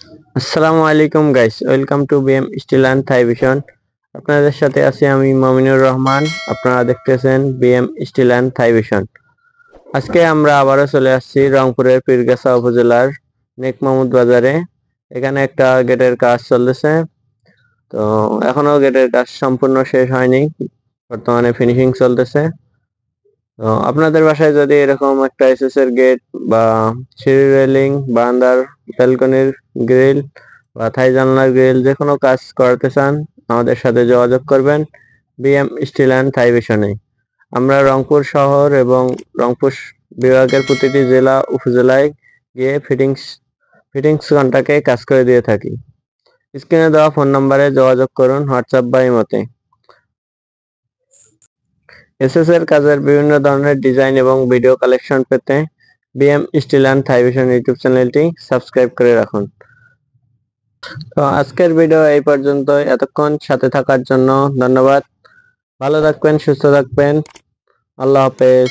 আসসালামু আলাইকুম guys, welcome to BM steel and Thai vision. আপনাদের সাথে আছি আমি মমিনুর রহমান। আপনারা দেখতেছেন BM steel and Thai vision. আজকে আমরা আবারও চলে আসছি রংপুরের পীরগাছা উপজেলার নেক মাহমুদ বাজারে। এখানে একটা গেটের কাজ চলতেছে। তো এখনো গেটের কাজ সম্পূর্ণ শেষ হয়নি, বর্তমানে ফিনিশিং চলতেছে। তো আপনাদের বাসায় যদি এরকম একটা এসএস এর গেট বা সিঁড়ি রেলিং, বারান্দার ব্যালকনির গ্রিল বা থাই জানলার গ্রিল যে কোনো কাজ করাতে চান, আমাদের সাথে যোগাযোগ করবেন বিএম স্টিল অ্যান্ড থাই ভিশনে। আমরা রংপুর শহর এবং রংপুর বিভাগের প্রতিটি জেলা উপজেলায় গিয়ে ফিটিংস কন্ট্রাক্টে কাজ করে দিয়ে থাকি। স্ক্রিনে দেওয়া ফোন নম্বরে যোগাযোগ করুন হোয়াটসঅ্যাপ বা ইমোতে। এসএস এর কাজের বিভিন্ন ধরনের ডিজাইন এবং ভিডিও কালেকশন পেতে BM steel and Thai vision YouTube চ্যানেলটি সাবস্ক্রাইব করে রাখুন। তো আজকের ভিডিও এই পর্যন্ত। এতক্ষণ সাথে থাকার জন্য ধন্যবাদ। ভালো থাকবেন, সুস্থ থাকবেন। আল্লাহ হাফেজ।